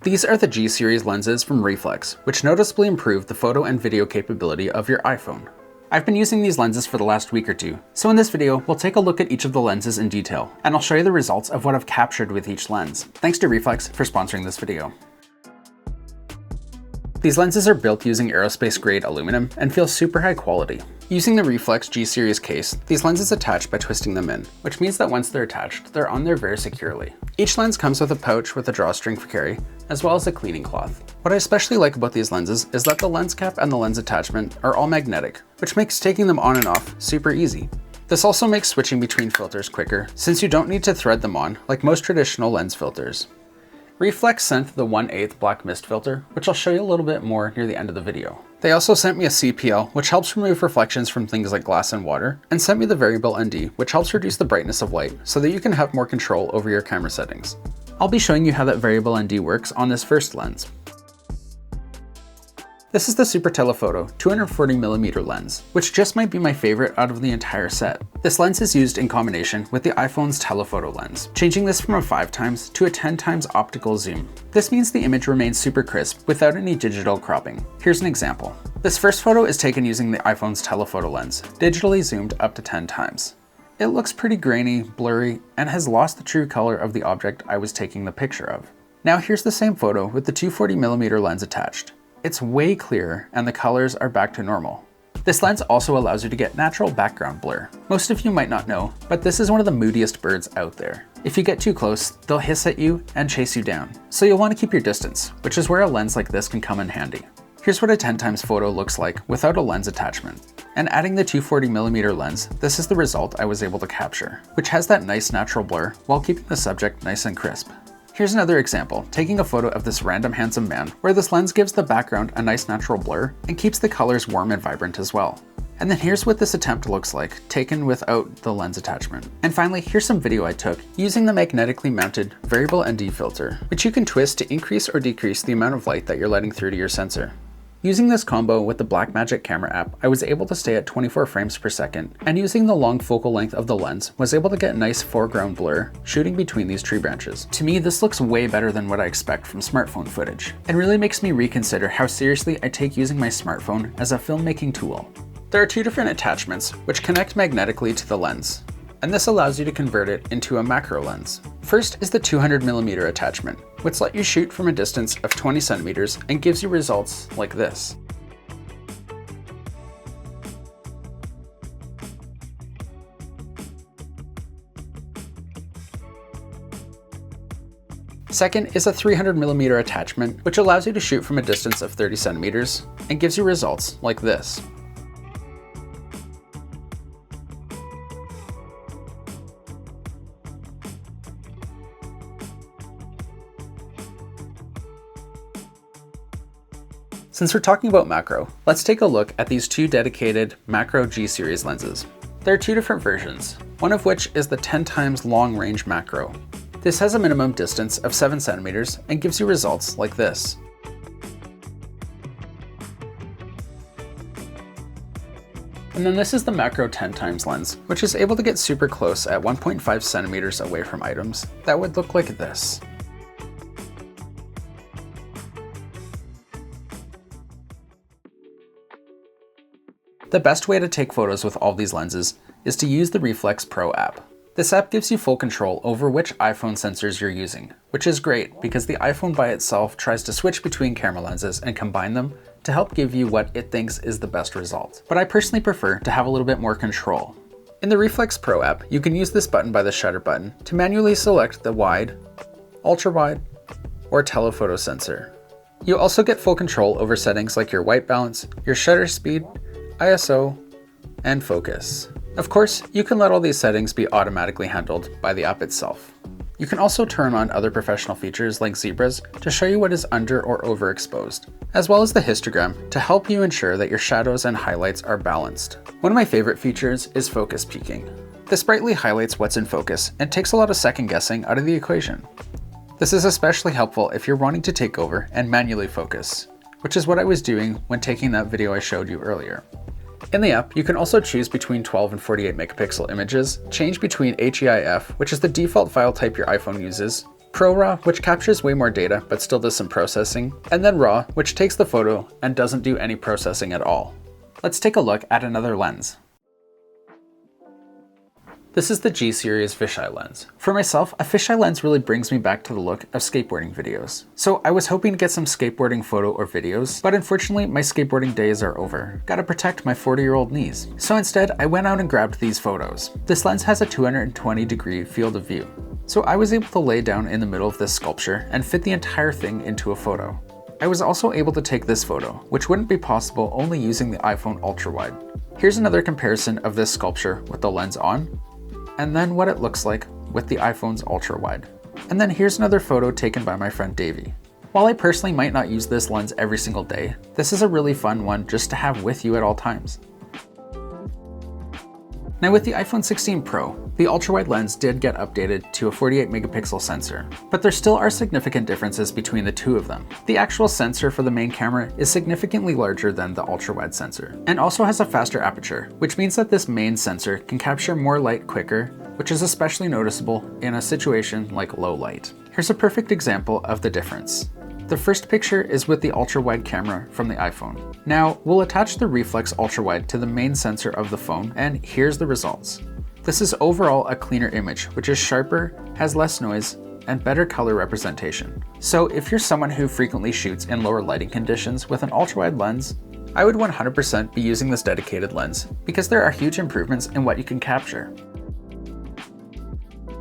These are the G Series lenses from Reeflex, which noticeably improve the photo and video capability of your iPhone. I've been using these lenses for the last week or two, so in this video, we'll take a look at each of the lenses in detail, and I'll show you the results of what I've captured with each lens. Thanks to Reeflex for sponsoring this video. These lenses are built using aerospace grade aluminum and feel super high quality. Using the Reeflex G Series case, these lenses attach by twisting them in, which means that once they're attached, they're on there very securely. Each lens comes with a pouch with a drawstring for carry, as well as a cleaning cloth. What I especially like about these lenses is that the lens cap and the lens attachment are all magnetic, which makes taking them on and off super easy. This also makes switching between filters quicker, since you don't need to thread them on like most traditional lens filters. Reeflex sent the 1/8 black mist filter, which I'll show you a little bit more near the end of the video. They also sent me a CPL, which helps remove reflections from things like glass and water, and sent me the variable ND, which helps reduce the brightness of light so that you can have more control over your camera settings. I'll be showing you how that variable ND works on this first lens. This is the Super Telephoto 240mm lens, which just might be my favorite out of the entire set. This lens is used in combination with the iPhone's telephoto lens, changing this from a 5x to a 10x optical zoom. This means the image remains super crisp without any digital cropping. Here's an example. This first photo is taken using the iPhone's telephoto lens, digitally zoomed up to 10x. It looks pretty grainy, blurry, and has lost the true color of the object I was taking the picture of. Now here's the same photo with the 240mm lens attached. It's way clearer and the colors are back to normal. This lens also allows you to get natural background blur. Most of you might not know, but this is one of the moodiest birds out there. If you get too close, they'll hiss at you and chase you down. So you'll want to keep your distance, which is where a lens like this can come in handy. Here's what a 10x photo looks like without a lens attachment. And adding the 240mm lens, this is the result I was able to capture, which has that nice natural blur while keeping the subject nice and crisp. Here's another example, taking a photo of this random handsome man, where this lens gives the background a nice natural blur and keeps the colors warm and vibrant as well. And then here's what this attempt looks like, taken without the lens attachment. And finally, here's some video I took using the magnetically mounted variable ND filter, which you can twist to increase or decrease the amount of light that you're letting through to your sensor. Using this combo with the Blackmagic camera app, I was able to stay at 24 frames per second, and using the long focal length of the lens, was able to get nice foreground blur shooting between these tree branches. To me, this looks way better than what I expect from smartphone footage, and really makes me reconsider how seriously I take using my smartphone as a filmmaking tool. There are two different attachments, which connect magnetically to the lens, and this allows you to convert it into a macro lens. First is the 200mm attachment, which lets you shoot from a distance of 20 centimeters and gives you results like this. Second is a 300mm attachment, which allows you to shoot from a distance of 30 centimeters and gives you results like this. Since we're talking about macro, let's take a look at these two dedicated macro G Series lenses. There are two different versions, one of which is the 10x long range macro. This has a minimum distance of 7 centimeters and gives you results like this. And then this is the macro 10x lens, which is able to get super close at 1.5 centimeters away from items that would look like this. The best way to take photos with all these lenses is to use the Reeflex Pro app. This app gives you full control over which iPhone sensors you're using, which is great because the iPhone by itself tries to switch between camera lenses and combine them to help give you what it thinks is the best result. But I personally prefer to have a little bit more control. In the Reeflex Pro app, you can use this button by the shutter button to manually select the wide, ultrawide, or telephoto sensor. You also get full control over settings like your white balance, your shutter speed, ISO, and focus. Of course, you can let all these settings be automatically handled by the app itself. You can also turn on other professional features like zebras to show you what is under or overexposed, as well as the histogram to help you ensure that your shadows and highlights are balanced. One of my favorite features is focus peaking. This brightly highlights what's in focus and takes a lot of second guessing out of the equation. This is especially helpful if you're wanting to take over and manually focus, which is what I was doing when taking that video I showed you earlier. In the app, you can also choose between 12 and 48 megapixel images, change between HEIF, which is the default file type your iPhone uses, ProRAW, which captures way more data but still does some processing, and then RAW, which takes the photo and doesn't do any processing at all. Let's take a look at another lens. This is the G Series fisheye lens. For myself, a fisheye lens really brings me back to the look of skateboarding videos. So I was hoping to get some skateboarding photo or videos, but unfortunately my skateboarding days are over. Gotta protect my 40-year-old knees. So instead, I went out and grabbed these photos. This lens has a 220-degree field of view. So I was able to lay down in the middle of this sculpture and fit the entire thing into a photo. I was also able to take this photo, which wouldn't be possible only using the iPhone Ultrawide. Here's another comparison of this sculpture with the lens on, and then what it looks like with the iPhone's Ultrawide. And then here's another photo taken by my friend Davey. While I personally might not use this lens every single day, this is a really fun one just to have with you at all times. Now with the iPhone 16 Pro, the ultrawide lens did get updated to a 48 megapixel sensor, but there still are significant differences between the two of them. The actual sensor for the main camera is significantly larger than the ultrawide sensor, and also has a faster aperture, which means that this main sensor can capture more light quicker, which is especially noticeable in a situation like low light. Here's a perfect example of the difference. The first picture is with the ultra-wide camera from the iPhone. Now, we'll attach the Reeflex Ultrawide to the main sensor of the phone, and here's the results. This is overall a cleaner image, which is sharper, has less noise, and better color representation. So if you're someone who frequently shoots in lower lighting conditions with an ultra-wide lens, I would 100% be using this dedicated lens because there are huge improvements in what you can capture.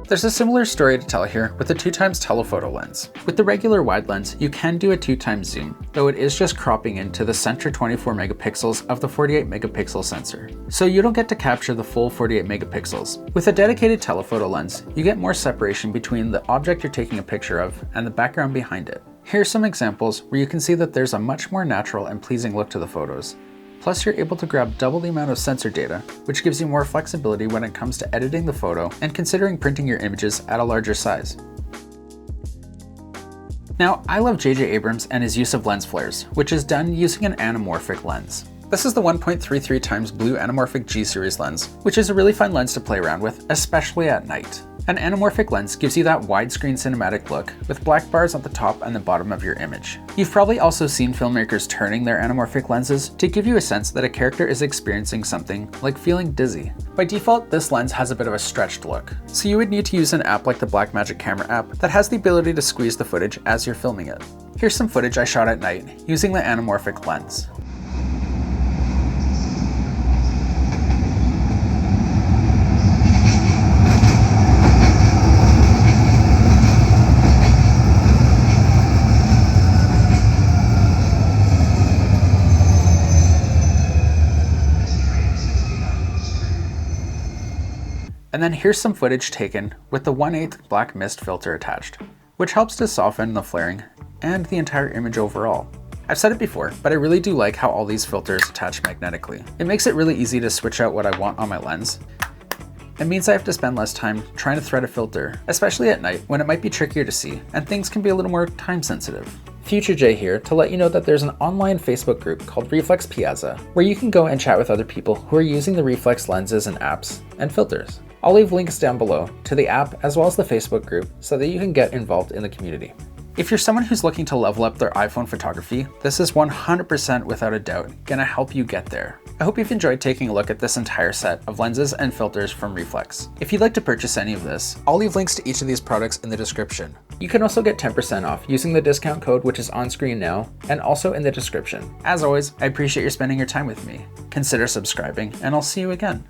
There's a similar story to tell here with the 2x telephoto lens. With the regular wide lens, you can do a 2x zoom, though it is just cropping into the center 24 megapixels of the 48 megapixel sensor. So you don't get to capture the full 48 megapixels. With a dedicated telephoto lens, you get more separation between the object you're taking a picture of and the background behind it. Here's some examples where you can see that there's a much more natural and pleasing look to the photos. Plus, you're able to grab double the amount of sensor data, which gives you more flexibility when it comes to editing the photo and considering printing your images at a larger size. Now, I love J.J. Abrams and his use of lens flares, which is done using an anamorphic lens. This is the 1.33x blue Anamorphic G Series lens, which is a really fun lens to play around with, especially at night. An anamorphic lens gives you that widescreen cinematic look with black bars at the top and the bottom of your image. You've probably also seen filmmakers turning their anamorphic lenses to give you a sense that a character is experiencing something like feeling dizzy. By default, this lens has a bit of a stretched look, so you would need to use an app like the Blackmagic Camera app that has the ability to squeeze the footage as you're filming it. Here's some footage I shot at night using the anamorphic lens. And then here's some footage taken with the 1/8 black mist filter attached, which helps to soften the flaring and the entire image overall. I've said it before, but I really do like how all these filters attach magnetically. It makes it really easy to switch out what I want on my lens. It means I have to spend less time trying to thread a filter, especially at night when it might be trickier to see and things can be a little more time sensitive. Future Jay here to let you know that there's an online Facebook group called Reflex Piazza, where you can go and chat with other people who are using the reflex lenses and apps and filters. I'll leave links down below to the app as well as the Facebook group so that you can get involved in the community. If you're someone who's looking to level up their iPhone photography, this is 100% without a doubt gonna help you get there. I hope you've enjoyed taking a look at this entire set of lenses and filters from Reflex. If you'd like to purchase any of this, I'll leave links to each of these products in the description. You can also get 10% off using the discount code which is on screen now and also in the description. As always, I appreciate you spending your time with me. Consider subscribing and I'll see you again.